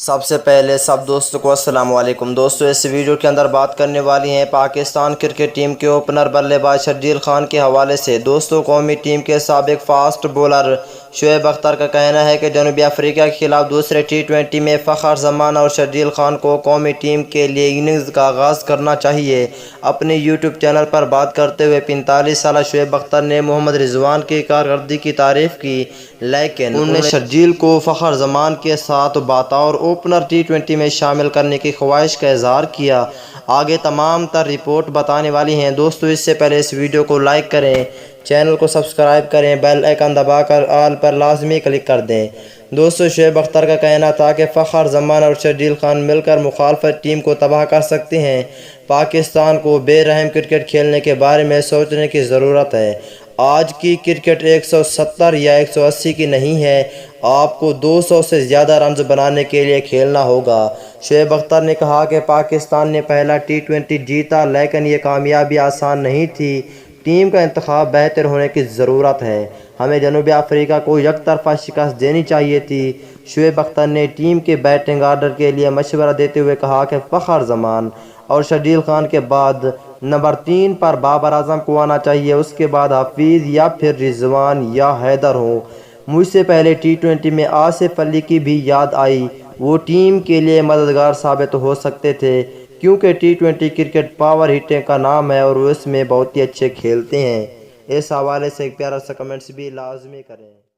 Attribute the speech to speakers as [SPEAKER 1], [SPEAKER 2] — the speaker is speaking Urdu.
[SPEAKER 1] سب سے پہلے سب دوستوں کو السلام علیکم دوستو، اس ویڈیو کے اندر بات کرنے والی ہیں پاکستان کرکٹ ٹیم کے اوپنر بلے باز شرجیل خان کے حوالے سے۔ دوستو، قومی ٹیم کے سابق فاسٹ بولر شعیب اختر کا کہنا ہے کہ جنوبی افریقہ کے خلاف دوسرے ٹی20 میں فخر زمان اور شرجیل خان کو قومی ٹیم کے لیے اننگز کا آغاز کرنا چاہیے۔ اپنے یوٹیوب چینل پر بات کرتے ہوئے 45 سالہ شعیب اختر نے محمد رضوان کی کارکردگی کی تعریف کی، لیکن انہوں نے شرجیل کو فخر زمان کے ساتھ بطور اوپنر ٹی20 میں شامل کرنے کی خواہش کا اظہار کیا۔ آگے تمام تر رپورٹ بتانے والی ہیں۔ دوستو، اس سے پہلے اس ویڈیو کو لائک کریں، چینل کو سبسکرائب کریں، بیل آئیکن دبا کر آل پر لازمی کلک کر دیں۔ دوستو، شعیب اختر کا کہنا تھا کہ فخر زمان اور شرجیل خان مل کر مخالف ٹیم کو تباہ کر سکتے ہیں۔ پاکستان کو بے رحم کرکٹ کھیلنے کے بارے میں سوچنے کی ضرورت ہے۔ آج کی کرکٹ 170 یا 180 کی نہیں ہے، آپ کو 200 سے زیادہ رنز بنانے کے لیے کھیلنا ہوگا۔ شعیب اختر نے کہا کہ پاکستان نے پہلا ٹی20 جیتا، لیکن یہ کامیابی آسان نہیں تھی۔ ٹیم کا انتخاب بہتر ہونے کی ضرورت ہے۔ ہمیں جنوبی افریقہ کو یک طرفہ شکست دینی چاہیے تھی۔ شعیب اختر نے ٹیم کے بیٹنگ آرڈر کے لیے مشورہ دیتے ہوئے کہا کہ فخر زمان اور شرجیل خان کے بعد نمبر 3 پر بابر اعظم کو آنا چاہیے، اس کے بعد حفیظ یا پھر رضوان یا حیدر ہوں۔ مجھ سے پہلے ٹی20 میں آصف علی کی بھی یاد آئی، وہ ٹیم کے لیے مددگار ثابت ہو سکتے تھے، کیونکہ ٹی20 کرکٹ پاور ہٹنگ کا نام ہے اور وہ اس میں بہت ہی اچھے کھیلتے ہیں۔ اس حوالے سے ایک پیارا سا کمنٹس بھی لازمی کریں۔